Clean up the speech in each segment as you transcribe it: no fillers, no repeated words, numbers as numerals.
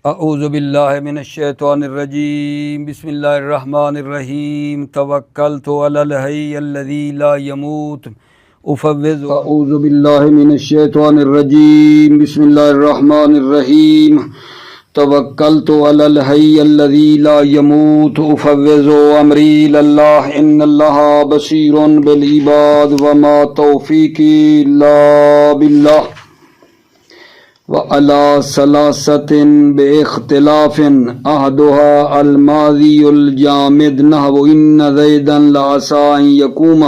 اعوذ باللہ من الشیطان الرجیم بسم اللہ الرحمن الرحیم توکلت علی الحی الذی لا يموت افوض اعوذ باللہ من الشیطان الرجیم بسم اللہ الرحمن الرحیم توکلت علی الحی الذی لا يموت افوض امری للہ ان اللہ بصیر بالعباد وما توفیقی الا باللہ وعلى ثلاثة باختلاف أحدها الماضي الجامد نحو إن زيدا لعسى أن يقوم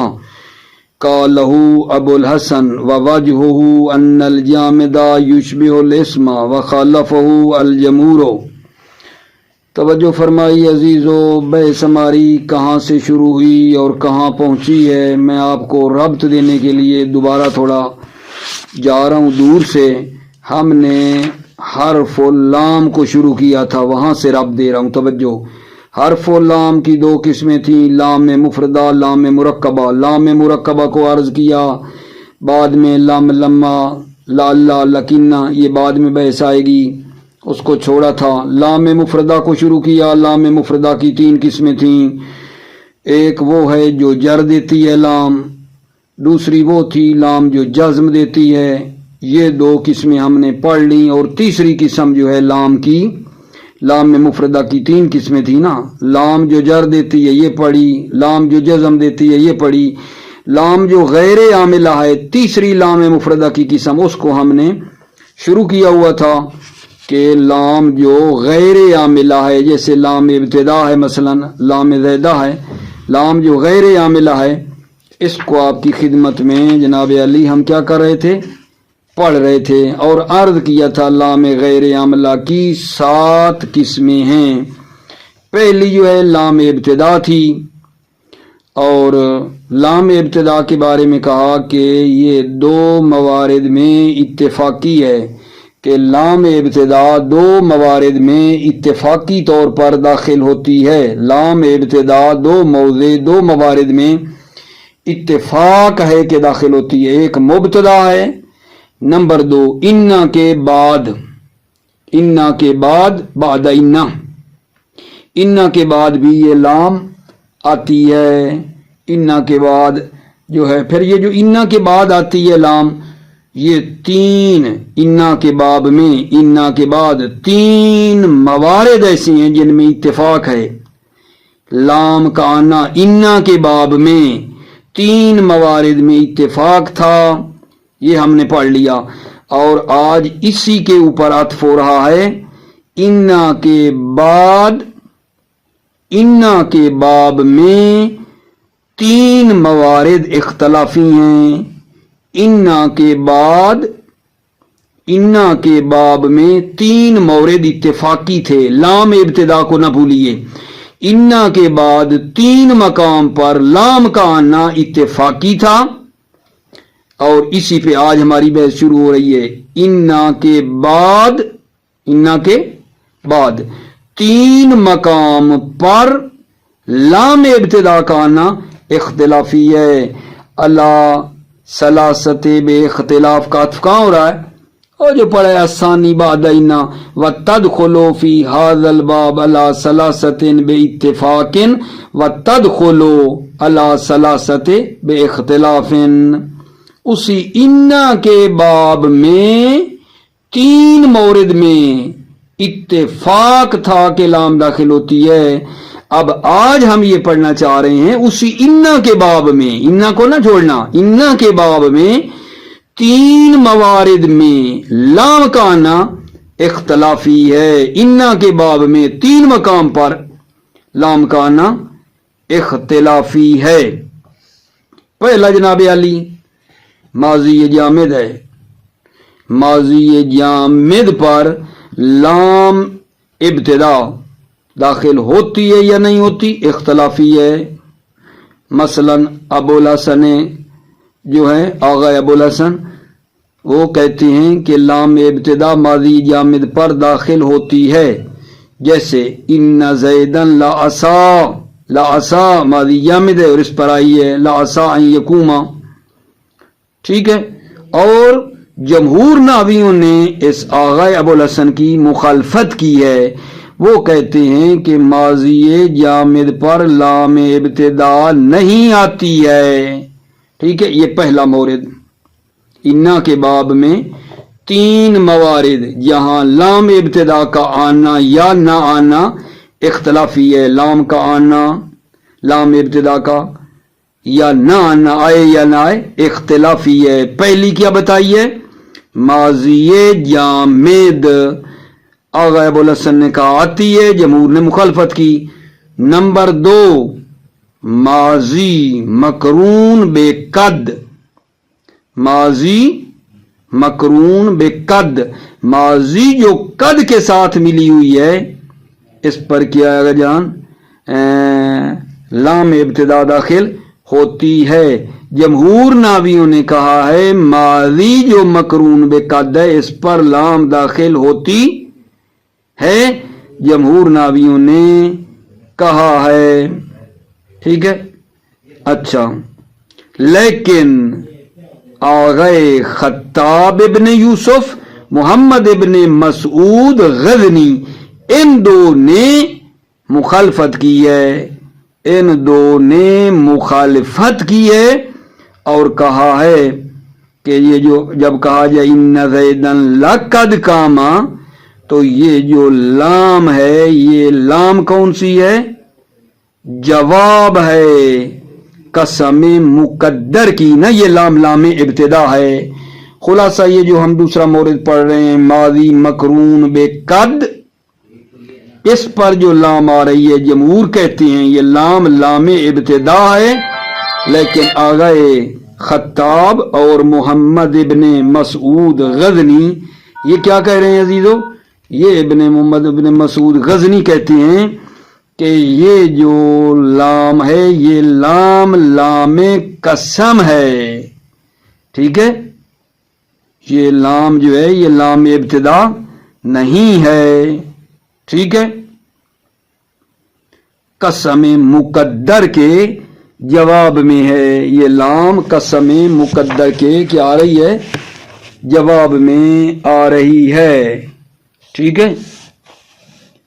قاله أبو الحسن ووجهه أن الجامد يشبه الاسم وخالفه الجمهور۔ توجہ فرمائی عزیزو، بحث ہماری کہاں سے شروع ہوئی اور کہاں پہنچی ہے، میں آپ کو ربط دینے کے لیے دوبارہ تھوڑا جا رہا ہوں دور سے۔ ہم نے حرف اللام کو شروع کیا تھا، وہاں سے ربط دے رہا ہوں۔ توجہ، حرف اللام کی دو قسمیں تھیں، لام مفردہ، لام مرکبہ۔ لام مرکبہ کو عرض کیا، بعد میں لام لما، لالا، لکنہ، یہ بعد میں بحث آئے گی، اس کو چھوڑا تھا۔ لام مفردہ کو شروع کیا۔ لام مفردہ کی تین قسمیں تھیں، ایک وہ ہے جو جر دیتی ہے لام، دوسری وہ تھی لام جو جزم دیتی ہے۔ یہ دو قسمیں ہم نے پڑھ لیں، اور تیسری قسم جو ہے لام کی، لام مفردہ کی تین قسمیں تھی نا، لام جو جر دیتی ہے یہ پڑھی، لام جو جزم دیتی ہے یہ پڑھی، لام جو غیر عاملہ ہے تیسری لام مفردہ کی قسم، اس کو ہم نے شروع کیا ہوا تھا کہ لام جو غیر عاملہ ہے، جیسے لام ابتدا ہے، مثلا لام زیدہ ہے، لام جو غیر عاملہ ہے، اس کو آپ کی خدمت میں جناب علی ہم کیا کر رہے تھے، پڑھ رہے تھے، اور عرض کیا تھا لام غیر عاملہ کی 7 قسمیں ہیں۔ پہلی جو ہے لام ابتدا تھی، اور لام ابتدا کے بارے میں کہا کہ یہ 2 موارد میں اتفاقی ہے، کہ لام ابتدا 2 موارد میں اتفاقی طور پر داخل ہوتی ہے۔ لام ابتدا 2 موارد میں اتفاق ہے کہ داخل ہوتی ہے، ایک مبتدا ہے، نمبر 2 انا کے بعد، انا کے بعد، بعد انا، انا کے بعد بھی یہ لام آتی ہے۔ انا کے بعد جو ہے، پھر یہ جو انا کے بعد آتی ہے لام، یہ 3 انا کے باب میں، انا کے بعد 3 موارد ایسی ہیں جن میں اتفاق ہے۔ لام کا آنا انا کے باب میں 3 موارد میں اتفاق تھا، یہ ہم نے پڑھ لیا، اور آج اسی کے اوپر عطف ہو رہا ہے۔ انا کے بعد، انا کے باب میں 3 موارد اختلافی ہیں۔ انا کے بعد، انا کے باب میں 3 مورد اتفاقی تھے، لام ابتدا کو نہ بھولیے۔ انا کے بعد 3 مقام پر لام کا آنا اتفاقی تھا، اور اسی پہ آج ہماری بحث شروع ہو رہی ہے۔ انا کے بعد، انا کے بعد 3 مقام پر لام ابتدا کا آنا اختلافی ہے۔ اللہ ثلاثت بے اختلاف کا عطف کہاں ہو رہا ہے؟ اور جو پڑھا ہے الثانی بعد انا وتدخلوا فی ھذا الباب علی ثلاثت بے اتفاق وتدخلوا علی ثلاثت بے اختلاف۔ اسی انا کے باب میں 3 مورد میں اتفاق تھا کہ لام داخل ہوتی ہے۔ اب آج ہم یہ پڑھنا چاہ رہے ہیں اسی انا کے باب میں، انا کو نہ چھوڑنا، انا کے باب میں 3 موارد میں لام کا آنا اختلافی ہے۔ انا کے باب میں 3 مقام پر لام کا آنا اختلافی ہے۔ پہلا جناب علی ماضی جامد ہے، ماضی جامد پر لام ابتدا داخل ہوتی ہے یا نہیں ہوتی، اختلافی ہے۔ مثلا ابو الحسن جو ہے، آغا ابو الحسن، وہ کہتے ہیں کہ لام ابتدا ماضی جامد پر داخل ہوتی ہے، جیسے ان زیدن لعسا، لعسا ماضی جامد ہے اور اس پر آئی ہے لعسا ان یقوما، ٹھیک ہے۔ اور جمہور نحویوں نے اس آغا ابوالحسن کی مخالفت کی ہے، وہ کہتے ہیں کہ ماضی جامد پر لام ابتدا نہیں آتی ہے۔ ٹھیک ہے، یہ پہلا مورد۔ انا کے باب میں 3 موارد جہاں لام ابتدا کا آنا یا نہ آنا اختلافی ہے، لام کا آنا، لام ابتدا کا یا نہ آنا، آئے یا نہ آئے، اختلافی ہے۔ پہلی کیا بتائیے؟ ماضی جامد آغا ابوالحسن نے کہا آتی ہے، جمہور نے مخالفت کی۔ نمبر 2 ماضی مقرون بے قد، ماضی مقرون بے قد، ماضی جو قد کے ساتھ ملی ہوئی ہے اس پر کیا ہے جان لام ابتدا داخل ہوتی ہے۔ جمہور نحویوں نے کہا ہے ماضی جو مقرون بے قد ہے اس پر لام داخل ہوتی ہے، جمہور نحویوں نے کہا ہے۔ ٹھیک ہے، اچھا، لیکن آغائے خطاب ابن یوسف، محمد ابن مسعود غزنی، ان دو نے مخالفت کی ہے، ان دو نے مخالفت کی ہے اور کہا ہے کہ یہ جو جب کہا جائے ان زیدن لقد قاما، تو یہ جو لام ہے یہ لام کون سی ہے؟ جواب ہے قسم مقدر کی، نہ یہ لام لام ابتدا ہے۔ خلاصہ یہ جو ہم دوسرا مورد پڑھ رہے ہیں ماضی مقرون بے قد، اس پر جو لام آ رہی ہے جمہور کہتے ہیں یہ لام لام ابتدا ہے، لیکن آغائے خطاب اور محمد ابن مسعود غزنی یہ کیا کہہ رہے ہیں عزیزو؟ یہ محمد ابن مسعود غزنی کہتے ہیں کہ یہ جو لام ہے یہ لام لام قسم ہے۔ ٹھیک ہے، یہ لام جو ہے یہ لام ابتدا نہیں ہے۔ ٹھیک ہے، قسم مقدر کے جواب میں ہے، یہ لام قسم مقدر کے کیا آ رہی ہے؟ جواب میں آ رہی ہے۔ ٹھیک ہے،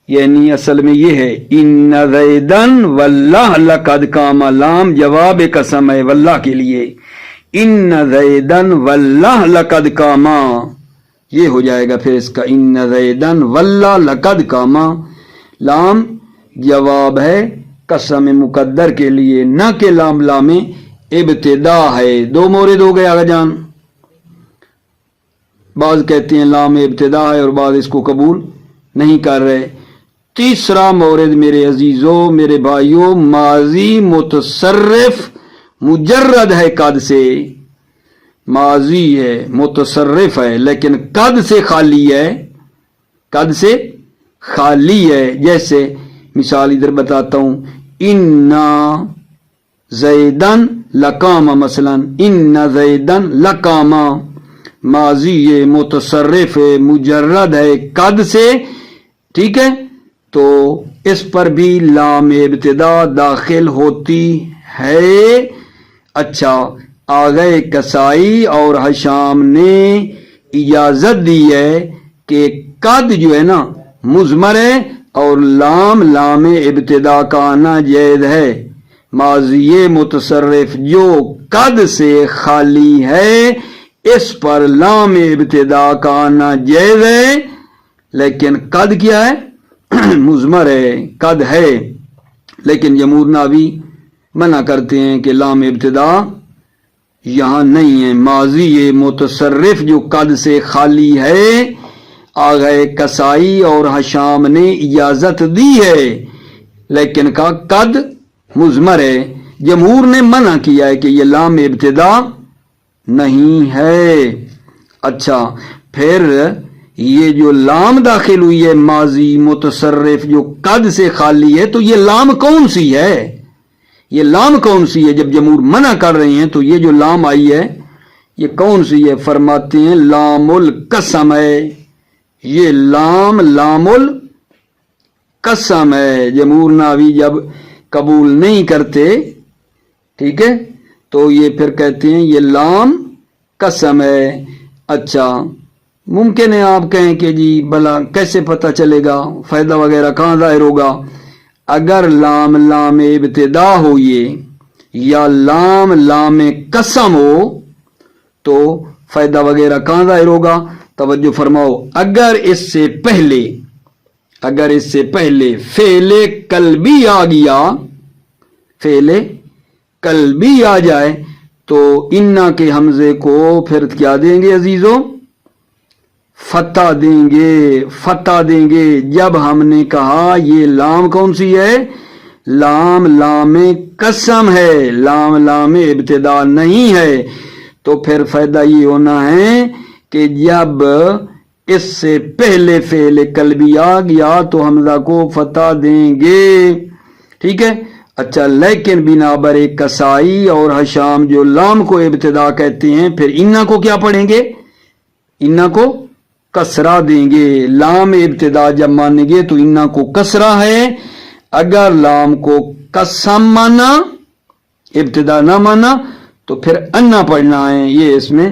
یعنی اصل میں یہ ہے ان زیدن واللہ لقد قام، لام جواب قسم ہے واللہ کے لیے، ان زیدن واللہ لقد قام، یہ ہو جائے گا پھر اس کا ان زیدن واللہ لقد قام، لام جواب ہے قسم مقدر کے لیے، نہ کہ لام لام ابتدا ہے۔ 2 مورد ہو گئے آگا جان۔ بعض کہتے ہیں لام ابتدا ہے اور بعض اس کو قبول نہیں کر رہے۔ تیسرا مورد میرے عزیزو میرے بھائیو، ماضی متصرف مجرد ہے قد سے، ماضی ہے متصرف ہے لیکن قد سے خالی ہے، قد سے خالی ہے۔ جیسے مثال ادھر بتاتا ہوں، اِنَّا زیدن لقام، مثلا ان زیدن لقام، ماضی ہے متصرف ہے مجرد ہے قد سے۔ ٹھیک ہے، تو اس پر بھی لام ابتدا داخل ہوتی ہے۔ اچھا، آغائے کسائی اور حشام نے اجازت دی ہے کہ قد جو ہے نا مضمر ہے اور لام لام ابتدا کا آنا جائز ہے۔ ماضی متصرف جو قد سے خالی ہے اس پر لام ابتدا کا آنا جائز ہے، لیکن قد کیا ہے؟ مضمر ہے، قد ہے، لیکن جمہور نحوی منع کرتے ہیں کہ لام ابتدا یہاں نہیں ہے۔ ماضی متصرف جو قد سے خالی ہے، آغائے کسائی اور حشام نے اجازت دی ہے، لیکن کا قد مضمر ہے۔ جمہور نے منع کیا ہے کہ یہ لام ابتدا نہیں ہے۔ اچھا، پھر یہ جو لام داخل ہوئی ہے ماضی متصرف جو قد سے خالی ہے، تو یہ لام کون سی ہے؟ یہ لام کون سی ہے؟ جب جمہور منع کر رہے ہیں تو یہ جو لام آئی ہے یہ کون سی ہے؟ فرماتے ہیں لام القسم ہے، یہ لام لام القسم ہے۔ جمہور نحوی جب قبول نہیں کرتے، ٹھیک ہے، تو یہ پھر کہتے ہیں یہ لام قسم ہے۔ اچھا ممکن ہے آپ کہیں کہ جی بلا کیسے پتہ چلے گا، فائدہ وغیرہ کہاں ظاہر ہوگا؟ اگر لام لام ابتدا ہو یہ یا لام لام قسم ہو تو فائدہ وغیرہ کہاں ظاہر ہوگا؟ توجہ فرماؤ، اگر اس سے پہلے فعل قلبی آ گیا، فعل قلبی آ جائے تو انا کے حمزے کو پھر کیا دیں گے عزیزو؟ فتح دیں گے۔ جب ہم نے کہا یہ لام کون سی ہے؟ لام لام قسم ہے، لام لام ابتدا نہیں ہے، تو پھر فائدہ یہ ہونا ہے کہ جب اس سے پہلے فعل قلبی آ گیا تو حمزہ کو فتح دیں گے، ٹھیک ہے۔ اچھا لیکن بنا بر کسائی اور حشام جو لام کو ابتدا کہتے ہیں، پھر انا کو کیا پڑھیں گے؟ انا کو کسرہ دیں گے۔ لام ابتدا جب مانیں گے تو انا کو کسرہ ہے، اگر لام کو قسم مانا ابتدا نہ مانا تو پھر انا پڑھنا ہے۔ یہ اس میں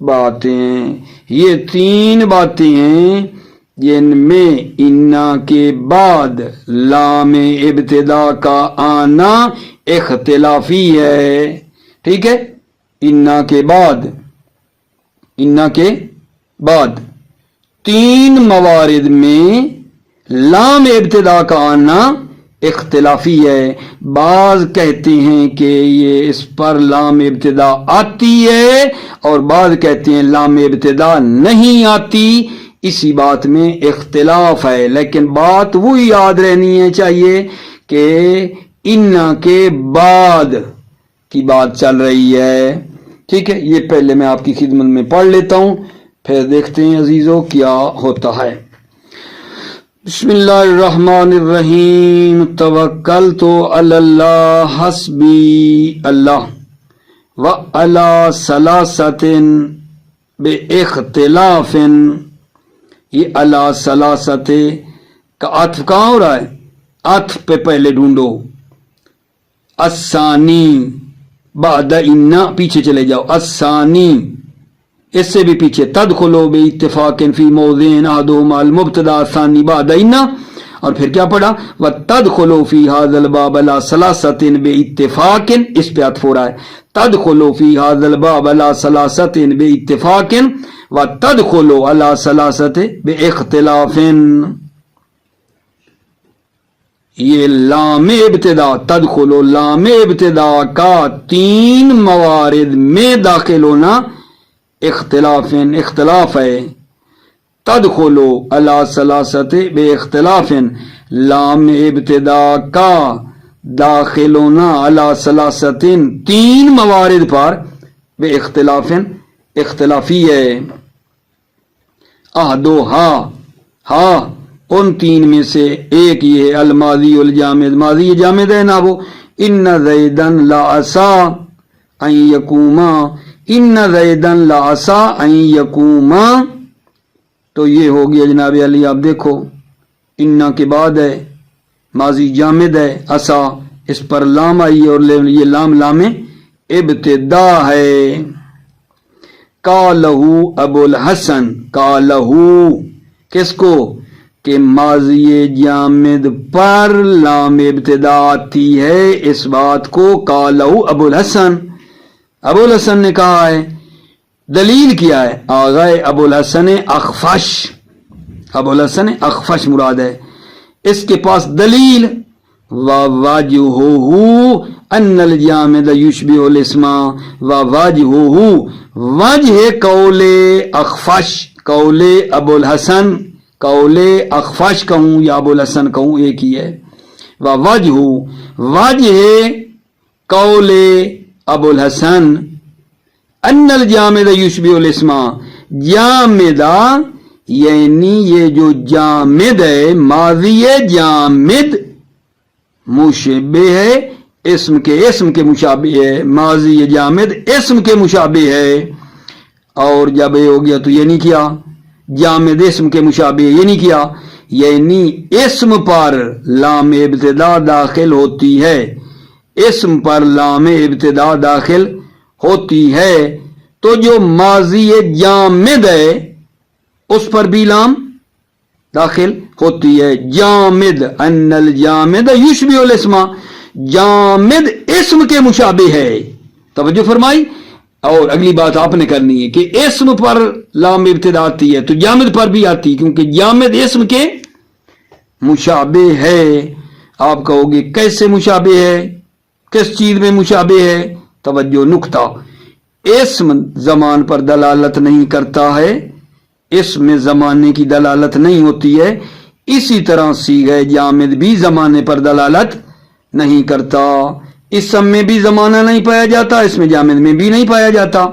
باتیں، یہ 3 باتیں ہیں جن میں انا کے بعد لام ابتدا کا آنا اختلافی ہے، ٹھیک ہے۔ انا کے بعد 3 موارد میں لام ابتدا کا آنا اختلافی ہے۔ بعض کہتے ہیں کہ یہ اس پر لام ابتدا آتی ہے اور بعض کہتے ہیں لام ابتدا نہیں آتی، اسی بات میں اختلاف ہے، لیکن بات وہی یاد رہنی چاہیے کہ انا کے بعد کی بات چل رہی ہے، ٹھیک ہے۔ یہ پہلے میں آپ کی خدمت میں پڑھ لیتا ہوں، پھر دیکھتے ہیں عزیزو کیا ہوتا ہے۔ بسم اللہ الرحمن الرحیم، توکلت علی اللہ حسبی اللہ وعلی ثلاثۃ باختلاف۔ یہ علی ثلاثۃ کا عطف کہاں ہو رہا ہے؟ عطف پہ پہلے ڈھونڈو، الثانی بعد انا، پیچھے چلے جاؤ، الثانی اس سے بھی پیچھے، تدخلوا باتفاق فی موضع احدہما المبتدا الثانی بعد انا، اور پھر کیا پڑھا؟ وتدخلوا فی ھذا الباب علی ثلاثۃ باتفاق، اس پہ عطف ہو رہا ہے، تدخلوا فی ھذا الباب علی ثلاثۃ باتفاق وتدخلوا علی ثلاثۃ باختلاف۔ یہ لام ابتدا، تدخلوا لام ابتدا کا 3 موارد میں داخل ہونا اختلاف ہے۔ تدخلوا علی ثلاثۃ باختلاف، لام ابتدا کا داخل ہونا علی ثلاثۃ 3 موارد پر باختلاف اختلافی ہے۔ احدھا، ہاں ان 3 میں سے ایک یہ ہے، الماضی الجامد، ماضی جامد ہے نا وہ، ان زیدن لعسا ان یقوما، ان زیدن لعسا ان یقوما، تو یہ ہو گیا جناب علی۔ آپ دیکھو انا کے بعد ہے، ماضی جامد ہے، عسا اس پر لام آئی ہے اور یہ لام ابتدا ہے۔ قالہ ابو الحسن، قالہ کس کو؟ کہ ماضی جامد پر لام ابتدا آتی ہے، اس بات کو قالہ ابو الحسن، ابو الحسن نے کہا ہے۔ دلیل کیا ہے؟ آغا ابو الحسن اخفش، ابو الحسن اخفش مراد ہے، اس کے پاس دلیل وواجہہ ان الجامد یشبہ الاسم، وواجہہ، وجہ قول اخفش، قول ابو الحسن، قول اخفش کہوں یا ابو الحسن کہوں ایک ہی ہے۔ ووجہ، وجہ قول ابو الحسن ان الجامد یشبہ الاسم، جامدہ یعنی یہ جو جامد ہے، ماضی جامد مشبہ ہے اسم کے مشابہ ہے، ماضی جامد اسم کے مشابہ ہے، اور جب یہ ہو گیا تو یہ نہیں کیا، جامد اسم کے مشابہ یہ نہیں کیا، یعنی اسم پر لام ابتدا داخل ہوتی ہے، اسم پر لام ابتدا داخل ہوتی ہے، تو جو ماضی جامد ہے اس پر بھی لام داخل ہوتی ہے. جامد ان الجامد یشبہ الاسم، جامد اسم کے مشابہ ہے. توجہ فرمائی. اور اگلی بات آپ نے کرنی ہے کہ اسم پر لام ابتدا آتی ہے تو جامد پر بھی آتی ہے، کیونکہ جامد اسم کے مشابہ ہے. آپ کہو گے کیسے مشابہ ہے، کس چیز میں مشابہ ہے؟ توجہ نکتہ، اسم زمان پر دلالت نہیں کرتا ہے، اسم زمانے کی دلالت نہیں ہوتی ہے، اسی طرح صیغہ جامد بھی زمانے پر دلالت نہیں کرتا. اسم میں بھی زمانہ نہیں پایا جاتا، اس میں جامد میں بھی نہیں پایا جاتا.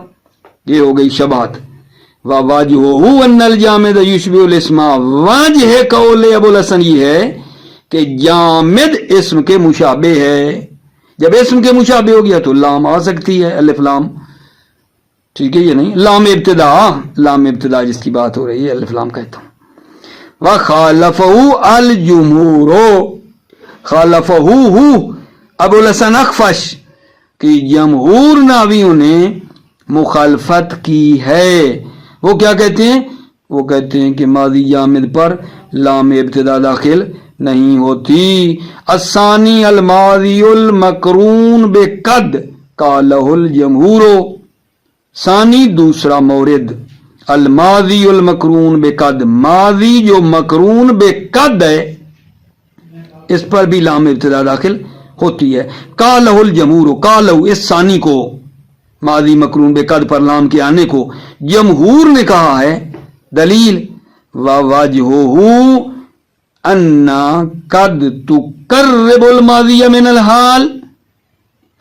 یہ ہو گئی شبہت. وَوَجْهُهُ أَنَّ الْجَامِدَ يُشْبِهُ الْاسْمَ، وجہ قول ابو الحسن یہ ہے کہ جامد اسم کے مشابہ ہے. جب اسم کے مشابہ ہو گیا تو لام آ سکتی ہے، الف لام. ٹھیک ہے، یہ نہیں لام ابتدا، لام ابتدا جس کی بات ہو رہی ہے الف لام کہتا ہوں. وَخَالَفَهُ الْجُمْهُورُ، خالفہو ابو الحسن اخفش کی جمہور ناویوں نے مخالفت کی ہے. وہ کیا کہتے ہیں؟ وہ کہتے ہیں کہ ماضی جامد پر لام ابتدا داخل نہیں ہوتی. الثانی الماضی المقرون بقد قالہ الجمہور، ثانی دوسرا مورد الماضی المقرون بقد، ماضی جو مقرون بقد ہے اس پر بھی لام ابتدا داخل ہوتی ہے. قالہ الجمہور، قالہ اس ثانی کو، ماضی مقرون بقد پر لام کے آنے کو جمہور نے کہا ہے. دلیل وَوَجْهُهُ أَنَّ قَدْ تُقَرِّبُ الْمَاضِيَ مِنَ الْحَالِ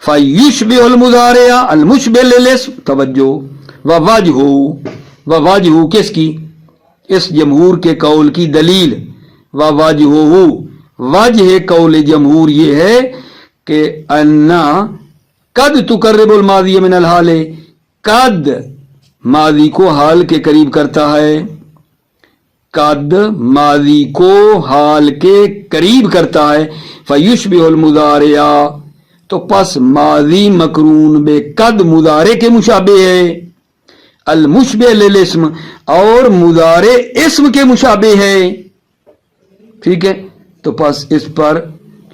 فَيُشْبِهُ الْمُضَارِعَ الْمُشْبِهُ لِلْاسْمِ. توجہ، وَوَجْهُ کس کی؟ اس جمہور کے قول کی دلیل. وَوَجْهُهُ، وجہ قول جمہور یہ ہے کہ انا قد تقرب الماضی من الحال، قد ماضی کو حال کے قریب کرتا ہے، قد ماضی کو حال کے قریب کرتا ہے. فیشبہ المضارع، تو پس ماضی مقرون بے قد مضارع کے مشابہ ہے. المشبہ للاسم، اور مضارع اسم کے مشابہ ہے. ٹھیک ہے، تو پس اس پر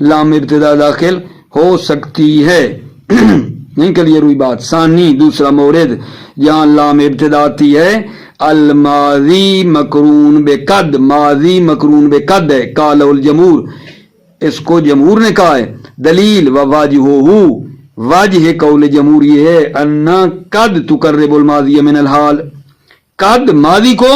لام ابتدا داخل ہو سکتی ہے. نہیں کلیئر ہوئی بات؟ ثانی دوسرا مورد جہاں لام ابتدا آتی ہے الماضی مقرون بقد، ماضی مقرون بقد ہے. قال الجمہور، اس کو جمہور نے کہا ہے. دلیل وواجہہ، واجہ قول جمہور یہ ہے انا قد تقرب الماضی من الحال، قد ماضی کو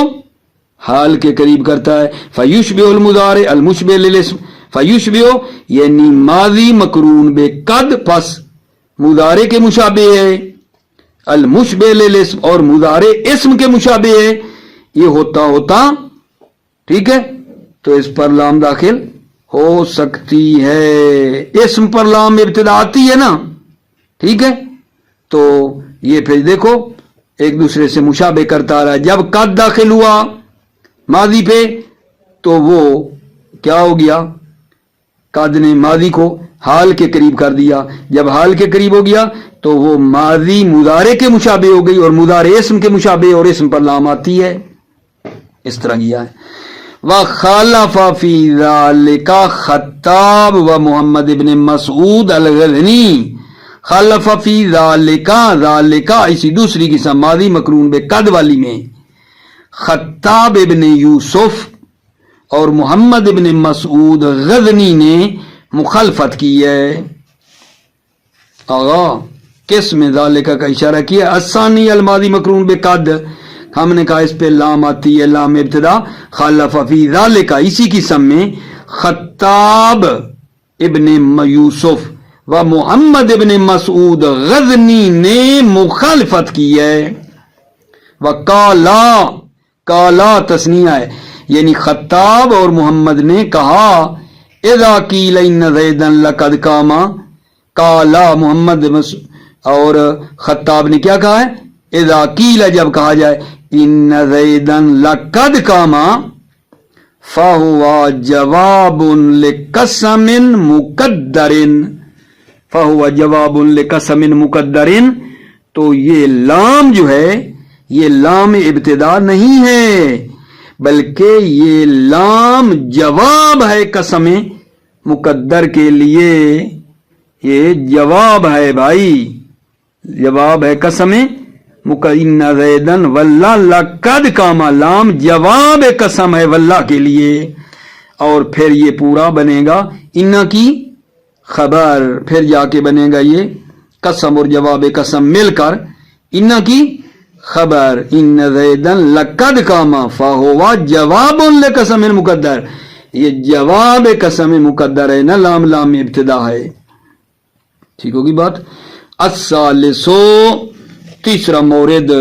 حال کے قریب کرتا ہے. فیشبہ المضارع المشبہ للاسم، فیشبہ یعنی ماضی مقرون بے قد پس مضارع کے مشابہ ہے، المشبہ للاسم اور مضارع اسم کے مشابہ ہے. یہ ہوتا ٹھیک ہے، تو اس پر لام داخل ہو سکتی ہے. اسم پر لام ابتدا آتی ہے نا، ٹھیک ہے، تو یہ پھر دیکھو ایک دوسرے سے مشابہ کرتا رہا. جب قد داخل ہوا ماضی پہ تو وہ کیا ہو گیا؟ قد نے ماضی کو حال کے قریب کر دیا. جب حال کے قریب ہو گیا تو وہ ماضی مضارع کے مشابہ ہو گئی اور مضارع اسم کے مشابہ، اور اسم پر لام آتی ہے. اس طرح کیا ہے. وَخَالَفَ فِي ذَلِكَ خطاب و محمد ابن مسعود الغزنی. خالف فی ذالک اسی دوسری قسم ماضی مقرون بے قد والی میں خطاب ابن یوسف اور محمد ابن مسعود غزنی نے مخالفت کی ہے. آغا کس میں ذالکہ کا اشارہ کیا؟ الثانی الماضی مقرون بے قد، ہم نے کہا اس پہ لام آتی ہے، لام ابتدا. خالف فی ذالکہ اسی قسم میں خطاب ابن یوسف و محمد ابن مسعود غزنی نے مخالفت کی ہے. وقالا، کالا تثنیہ ہے، یعنی خطاب اور محمد نے کہا اذا قیل ان زیدا لقد قام. کالا محمد اور خطاب نے کیا کہا ہے؟ اذا قیل جب کہا جائے ان زیدا لقد قام فہو جواب لقسم مقدر، فہو جواب لقسم مقدر، تو یہ لام جو ہے یہ لام ابتدا نہیں ہے بلکہ یہ لام جواب ہے قسم مقدر کے لیے. یہ جواب ہے بھائی, جواب ہے قسم ان زیدن واللہ لقد قام. لام جواب قسم ہے واللہ کے لیے, اور پھر یہ پورا بنے گا ان کی خبر, پھر جا کے بنے گا یہ قسم اور جواب قسم مل کر ان کی خبر. ان زیدن لقد قام فہو جواب لقسم مقدر. یہ جواب قسم مقدر ہے نا, لام لام ابتدا ہے. ٹھیک ہوگی بات. الثالثو تیسرا مورد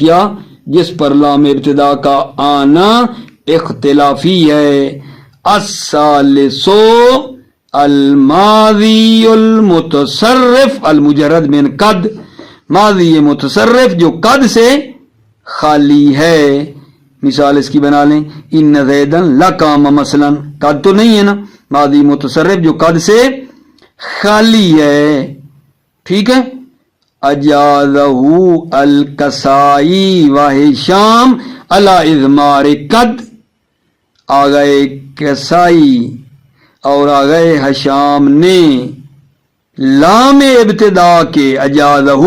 کیا جس پر لام ابتدا کا آنا اختلافی ہے. الثالثو الماضی المتصرف المجرد من قد. ماضی متصرف جو قد سے خالی ہے. مثال اس کی بنا لیں, ان زیدن لقام مثلا. قد تو نہیں ہے نا, ماضی متصرف جو قد سے خالی ہے. ٹھیک ہے. اجازہ الکسائی و ہشام علی اضمار قد. آ گئے کسائی اور آ گئے ہشام نے لام ابتدا کے اجازہ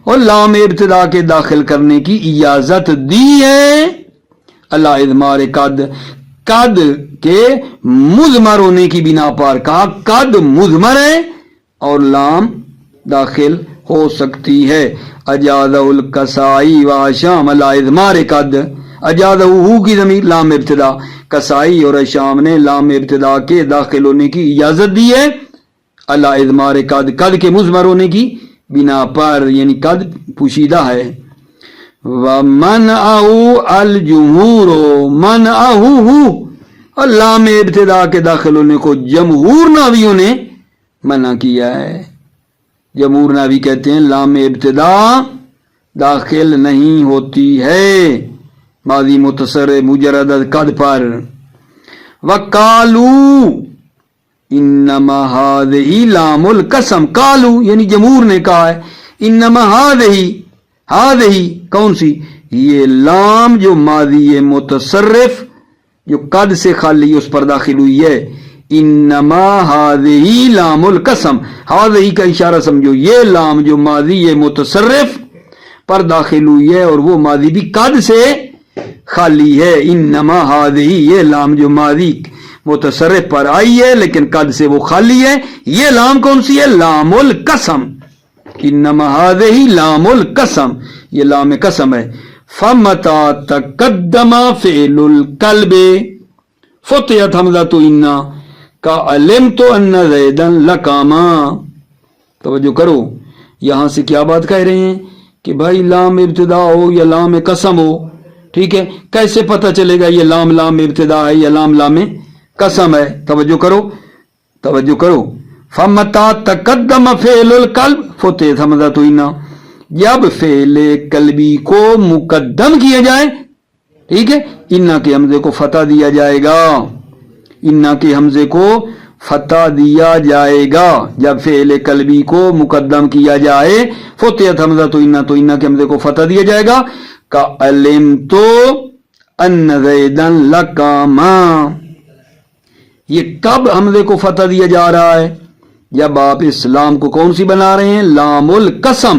اور لام ابتدا کے داخل کرنے کی اجازت دی ہے علی اضمار قد. قد کے مضمر ہونے کی بنا پر کہا قد مضمر ہے اور لام داخل ہو سکتی ہے. اجازہ الکسائی و ہشام علی اضمار قد. اجازہ کی ضمیر لام ابتدا, کسائی اور ہشام نے لام ابتدا کے داخل ہونے کی اجازت دی ہے علی اضمار قد, قد کے مضمر ہونے کی بنا پر, یعنی قد پوشیدہ ہے. وَمَنْعَهُ الْجُمْهُورُ مَنْعَهُ, اور لام ابتدا کے داخل ہونے کو جمہور ناویوں نے منع کیا ہے. جمہور ناوی کہتے ہیں لام ابتدا داخل نہیں ہوتی ہے ماضی متصرف مجرد قد پر. وَقَالُوا انما هذه لام القسم. قالو یعنی جمہور نے کہا ہے انما هذه کون سی, یہ لام جو ماضی متصرف جو قد سے خالی اس پر داخل ہوئی ہے. انما هذه لام القسم. هذه کا اشارہ سمجھو, یہ لام جو ماضی متصرف پر داخل ہوئی ہے اور وہ ماضی بھی قد سے خالی ہے. انما هذه, یہ لام جو ماضی متصرف پر آئی ہے لیکن قد سے وہ خالی ہے, یہ لام کون سی ہے, لام القسم. انما هذه لام القسم, یہ لام قسم ہے. فمتا تقدم فعل القلب فتحت حمزۃ ان کا علمت ان زیدا لقاما. توجہ کرو, یہاں سے کیا بات کہہ رہے ہیں کہ بھائی لام ابتدا ہو یا لام قسم ہو, ٹھیک ہے, کیسے پتہ چلے گا یہ لام لام ابتدا ہے یا لام لام قسم ہے. توجہ کرو. فمتا تقدم فعل القلب فتحت حمزۃ ان, جب فعل قلبی کو مقدم کیا جائے, ٹھیک ہے, ان کے حمزے کو فتح دیا جائے گا. ان کے حمزے کو فتح دیا جائے گا جب فعل قلبی کو مقدم کیا جائے. فتحت حمزۃ ان, تو ان کے حمزے کو فتح دیا جائے گا. کا علمت ان زیدا لقاما. یہ کب حمزے کو فتح دیا جا رہا ہے, جب آپ اس لام کو کون سی بنا رہے ہیں, لام القسم.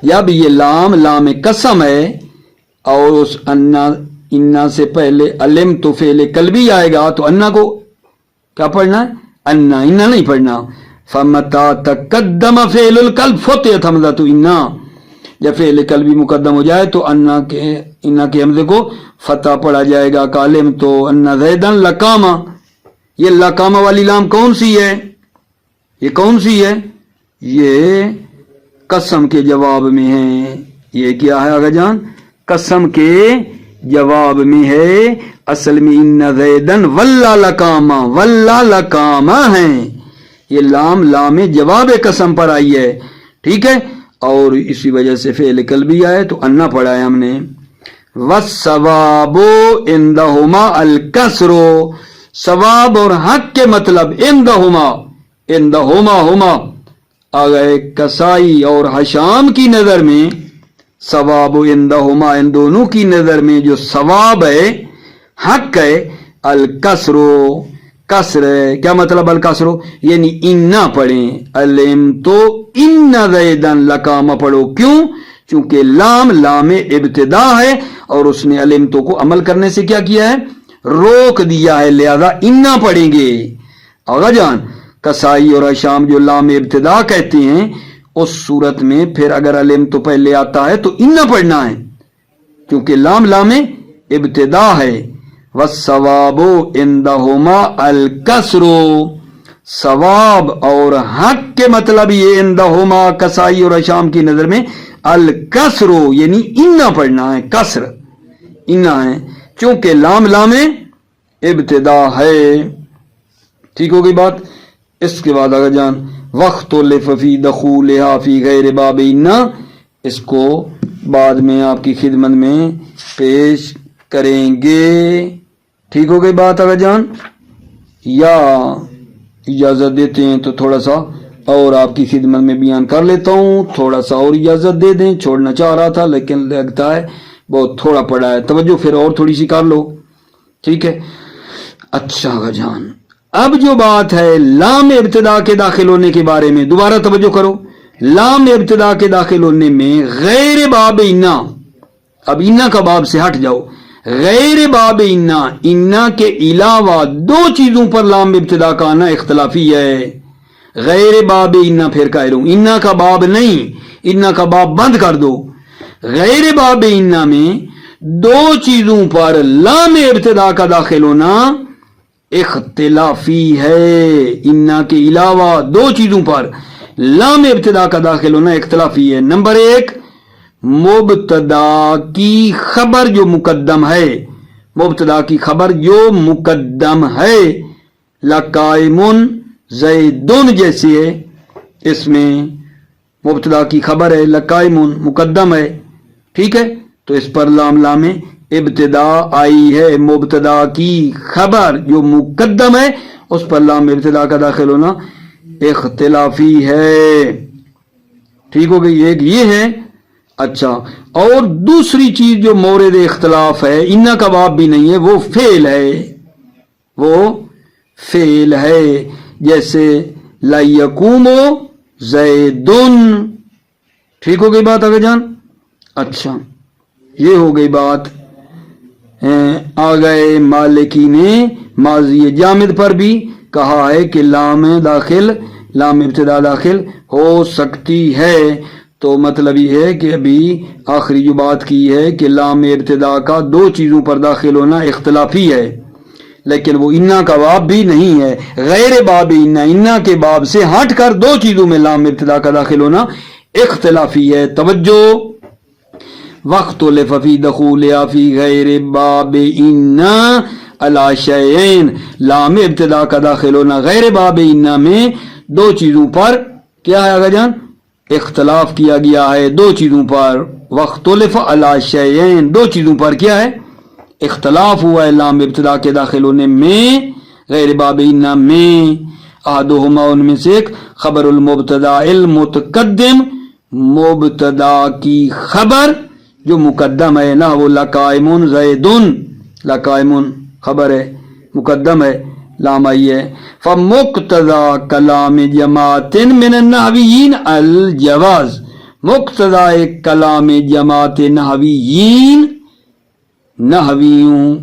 جب یہ لام لام قسم ہے اور اس انا سے پہلے علم تو فعل قلبی آئے گا تو انا کو کیا پڑھنا ہے, انا نہیں پڑھنا. فمتا تقدم فعل القلب فتحت حمزۃ ان, جب فعل قلبی مقدم ہو جائے تو انا کے حمزے کو فتح پڑھا جائے گا. کا علم تو ان زیدا لقاما. یہ لقامہ والی لام کون سی ہے, یہ کون سی ہے, یہ قسم کے جواب میں ہے. یہ کیا ہے آگا جان, قسم کے جواب میں ہے. اصل میں ان زیدن واللہ لقامہ ہیں. یہ لام جواب قسم پر آئی ہے, ٹھیک ہے, اور اسی وجہ سے فعل قلبی آئے تو انا پڑھا ہے ہم نے. والثواب عندہما الکسر. ثواب اور حق کے مطلب عندہما آ گئے کسائی اور حشام کی نظر میں ثواب عندہما، ان دونوں کی نظر میں جو ثواب ہے، حق ہے، الکسرو، کسر ہے۔ کیا مطلب الکسرو؟ یعنی ان نہ پڑھیں، علم تو ان زیدن لکام پڑھو۔ کیوں؟ چونکہ لام ابتدا ہے اور اس نے علم تو کو عمل کرنے سے کیا کیا ہے؟ روک دیا ہے، لہذا ان نہ پڑھیں گے۔ آگا جان، کسائی اور حشام جو لام ابتدا کہتے ہیں، اس صورت میں پھر اگر علم تو پہلے آتا ہے تو ان نہ پڑھنا ہے، کیونکہ لام ابتدا ہے۔ والثواب عندہما الکسر، ثواب اور حق کے مطلب یہ عندہما کسائی اور حشام کی نظر میں الکسر، یعنی ان نہ پڑھنا ہے، کسر ان ہے، چونکہ لام ابتدا ہے۔ ٹھیک ہو گئی بات؟ اس کے بعد اگر جان واختلف فی دخولها فی غیر باب ان، اس کو بعد میں آپ کی خدمت میں پیش کریں گے۔ ٹھیک ہو گئی بات اگر جان؟ یا اجازت دیتے ہیں تو تھوڑا سا اور آپ کی خدمت میں بیان کر لیتا ہوں، تھوڑا سا اور اجازت دے دیں، چھوڑنا چاہ رہا تھا لیکن لگتا ہے بہت تھوڑا پڑا ہے، توجہ پھر اور تھوڑی سی کر لو۔ ٹھیک ہے، اچھا اگر جان اب جو بات ہے لام ابتدا کے داخل ہونے کے بارے میں، دوبارہ توجہ کرو، لام ابتدا کے داخل ہونے میں غیر باب انا، اب انا کا باب سے ہٹ جاؤ، غیر باب انا کے علاوہ دو چیزوں پر لام ابتدا کا آنا اختلافی ہے۔ غیر باب انا، پھر کہہ رہا ہوں انا کا باب نہیں، انا کا باب بند کر دو۔ غیر باب انا میں دو چیزوں پر لام ابتدا کا داخل ہونا اختلافی ہے، انا کے علاوہ دو چیزوں پر لام ابتدا کا داخل ہونا اختلافی ہے۔ نمبر ایک، مبتدا کی خبر جو مقدم ہے، مبتدا کی خبر جو مقدم ہے، لقائم زیدن جیسی ہے، اس میں مبتدا کی خبر ہے، لقائم مقدم ہے، ٹھیک ہے، تو اس پر لام ابتدا آئی ہے، مبتدا کی خبر جو مقدم ہے اس پر لام ابتدا کا داخل ہونا اختلافی ہے۔ ٹھیک ہو گئی، ایک یہ ہے۔ اچھا، اور دوسری چیز جو مورد اختلاف ہے، انا کا باب بھی نہیں ہے، وہ فعل ہے، وہ فعل ہے، جیسے لا یقوم زیدن۔ ٹھیک ہو گئی بات آگے جان؟ اچھا، یہ ہو گئی بات۔ آ گئے مالکی نے ماضی جامد پر بھی کہا ہے کہ لام ابتدا داخل ہو سکتی ہے، تو مطلب یہ ہے کہ ابھی آخری جو بات کی ہے کہ لام ابتدا کا دو چیزوں پر داخل ہونا اختلافی ہے، لیکن وہ انا کا باب بھی نہیں ہے، غیر باب انا کے باب سے ہٹ کر دو چیزوں میں لام ابتدا کا داخل ہونا اختلافی ہے۔ توجہ، واختلف فی دخولها فی غیر باب انا علی شیئین، لام ابتدا کا داخل ہونا غیر باب انا میں دو چیزوں پر کیا ہے آگا جان؟ اختلاف کیا گیا ہے، دو چیزوں پر، واختلف علی شیئین، دو چیزوں پر کیا ہے؟ اختلاف ہوا ہے لام ابتدا کے داخل ہونے میں غیر باب انا میں۔ احدہما، ان میں سے ایک، خبر المبتدا المتقدم، مبتدا کی خبر جو مقدم ہے، نہ وہ لقائم زیدن، لقائم خبر ہے، مقدم ہے، لام آئی ہے۔ فمقتضى کلام جماعت من النحویین الجواز، مقتضا کلام جماعت نحویین، نحویوں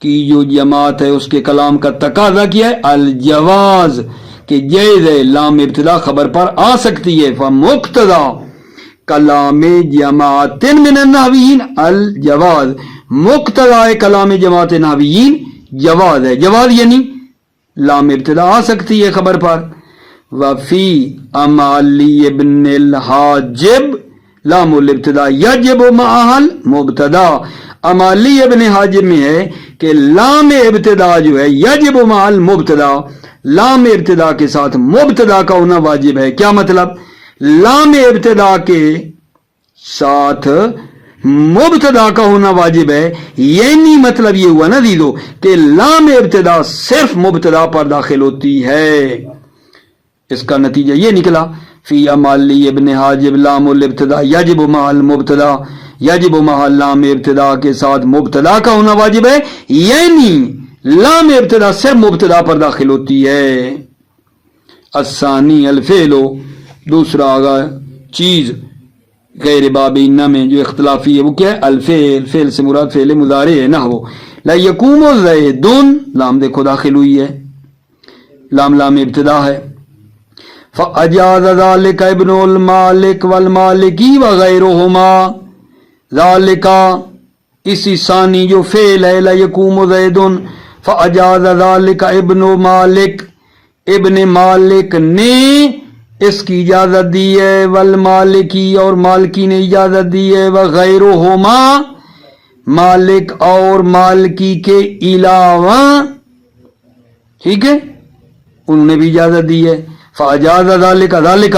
کی جو جماعت ہے اس کے کلام کا تقاضا کیا ہے الجواز، کہ جائز ہے، لام ابتدا خبر پر آ سکتی ہے۔ فمقتضا کلام جماعت من النحویین الجواز، مقتضا کلام جماعت نحویین جواز ہے، جواز یعنی لام ابتدا آ سکتی ہے خبر پر۔ وفی امالی ابن الحاجب لام الابتدا یجب معها المبتدا، امالی ابن حاجب میں ہے کہ لام ابتدا جو ہے یجب مع المبتدا، لام ابتدا کے ساتھ مبتدا کا ہونا واجب ہے۔ کیا مطلب؟ لام ابتدا کے ساتھ مبتدا کا ہونا واجب ہے، یعنی مطلب یہ ہوا نا دیدو کہ لام ابتدا صرف مبتدا پر داخل ہوتی ہے، اس کا نتیجہ یہ نکلا فی امالی ابن حاجب لام الابتدا یجب مع المبتدا، یجب مع لام ابتدا کے ساتھ مبتدا کا ہونا واجب ہے، یعنی لام ابتدا سے مبتدا پر داخل ہوتی ہے۔ الثانی الفعل، دوسرا آگا چیز غیر باب انہ میں جو اختلافی ہے وہ کیا ہے؟ الفعل، فعل سے مراد فعل مضارع ہے، نحو لا یقوم زید، لام دیکھو داخل ہوئی ہے، لام ابتدا ہے۔ فاجاز ذلك ابن المالک والمالکی وغیرہما، ذالک اسی ثانی جو فعل ہے لا یقوم زید، فاجاز ذلك ابن مالک، ابن مالک نے اس کی اجازت دی ہے، والمالکی اور مالکی نے اجازت دی ہے، وغیرہما مالک اور مالکی کے علاوہ، ٹھیک ہے، انہوں نے بھی اجازت دی ہے۔ فاجاز ذالک، ذالک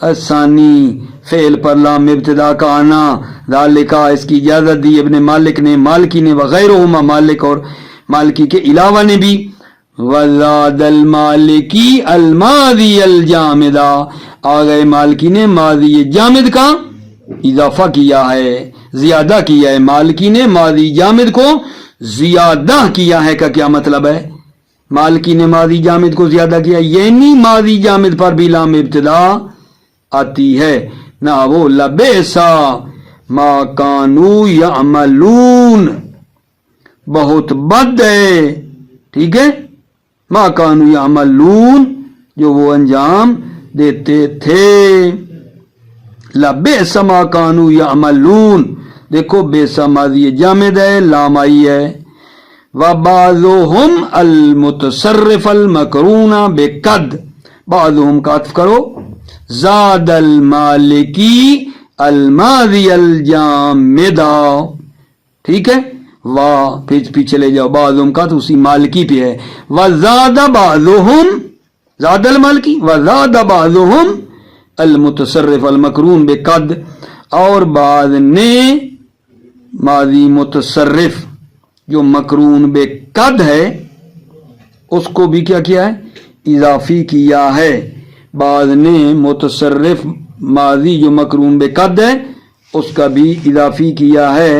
الثانی فعل پر لام ابتدا کا آنا، ذالک اس کی اجازت دی ابن مالک نے، مالکی نے، وغیرہما مالک اور مالکی کے علاوہ نے بھی۔ وزاد المالکی الماضی الجامدہ، آگئے مالکی نے ماضی جامد کا اضافہ کیا ہے، زیادہ کیا ہے، مالکی نے ماضی جامد کو زیادہ کیا ہے کا کیا مطلب ہے؟ مالکی نے ماضی جامد کو زیادہ کیا، یعنی ماضی جامد پر بھی لام ابتدا آتی ہے، نہ وہ لبیسا ما کانو یعملون، بہت بد ہے، ٹھیک ہے، ما کانو یعملون جو وہ انجام دیتے تھے، لبئس ما کانو یعملون، دیکھو بیسا ماضی جامد ہے، لام آئی ہے۔ وبعضهم المتصرف المقرون بقد، بعضهم کا عطف کرو، زاد المالکی الماضی الجامدہ، ٹھیک ہے، پیچھے لے جاؤ، بعضهم کا تو اسی مالکی پہ ہے، وزاد بعضهم، زاد المالکی، وزاد بعضهم المتصرف المقرون بقد، اور بعض نے ماضی متصرف جو مقرون بے قد ہے اس کو بھی کیا کیا ہے؟ اضافی کیا ہے۔ بعض نے متصرف ماضی جو مقرون بے قد ہے اس کا بھی اضافی کیا ہے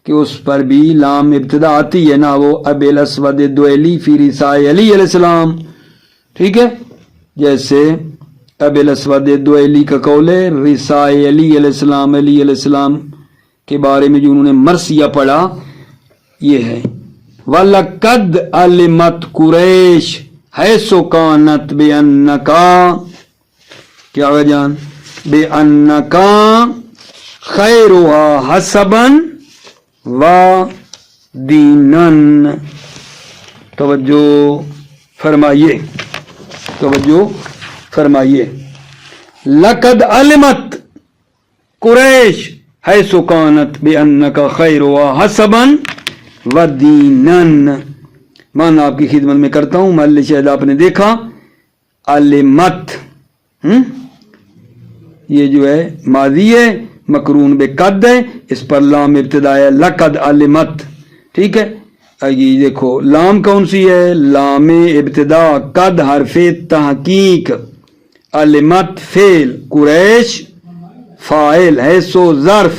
کہ اس پر بھی لام ابتدا آتی ہے، نہ وہ ابی الاسود الدویلی فی رسائے علی علیہ السلام، ٹھیک ہے، جیسے ابی الاسود الدویلی کا قول ہے رسائے علی علیہ السلام، علی علیہ السلام کے بارے میں جو انہوں نے مرثیہ پڑھا یہ ہے، وَلَقَدْ عَلِمَتْ قُرَيْشٌ حَيْثُ كَانَتْ بِأَنَّكَ، کیا ہوگا جان، بِأَنَّكَ خَيْرُهَا حَسَبًا وَدِينًا، توجہ فرمائیے، توجہ فرمائیے، لَقَدْ عَلِمَتْ قُرَيْشٌ حَيْثُ كَانَتْ بِأَنَّكَ خَيْرُهَا حَسَبًا وَدِينًا، مانا آپ کی خدمت میں کرتا ہوں، محل شاید آپ نے دیکھا علمت، یہ جو ہے ماضی ہے مقرون بے قد ہے، اس پر لام ابتدا ہے، لقد علمت، ٹھیک ہے، یہ دیکھو لام کون سی ہے؟ لام ابتدا، قد حرف تحقیق، علمت فعل، قریش فاعل ہے، سو ظرف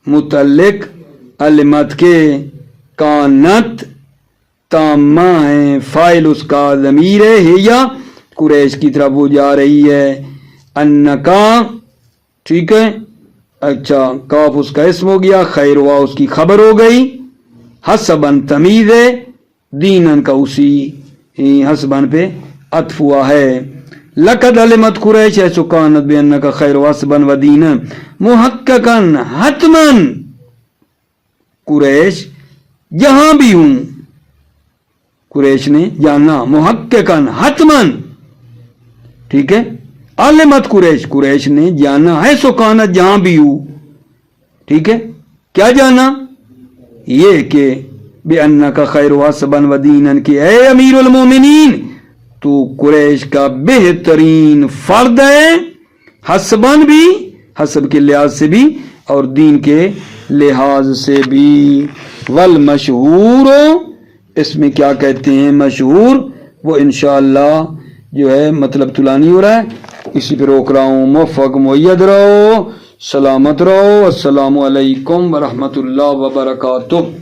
متعلق علمت کے، کانت تامہ ہے، فاعل اس کا ضمیر ہے یا قریش کی طرف وہ جا رہی ہے، انکا، ٹھیک ہے، اچھا، کاف اس کا اسم ہو گیا، خیروا اس کی خبر ہو گئی، حسبن تمیز ہے، دینن کا اسی حسبن پہ عطف ہوا ہے۔ لقد علمت قریش حیث کانت بانک خیروا حسبن و دینا، محققاً حتماً قریش جہاں بھی ہوں، قریش نے جانا، محققاً حتماً، ٹھیک ہے، علمت قریش، قریش نے جانا، حیث کانت جہاں بھی ہوں، ٹھیک ہے، کیا جانا؟ یہ کہ بِأَنَّكَ خَيْرُ حَسَبًا وَدِينًا، کہ اے امیر المومنین تو قریش کا بہترین فرد ہے، حسباً بھی، حسب کے لحاظ سے بھی اور دین کے لحاظ سے بھی، والمشہور، اس میں کیا کہتے ہیں مشہور، وہ انشاءاللہ جو ہے مطلب طولانی ہو رہا ہے، اسی پہ روک رہا ہوں. موفق معید رہو، سلامت رہو. السلام علیکم ورحمۃ اللہ وبرکاتہ.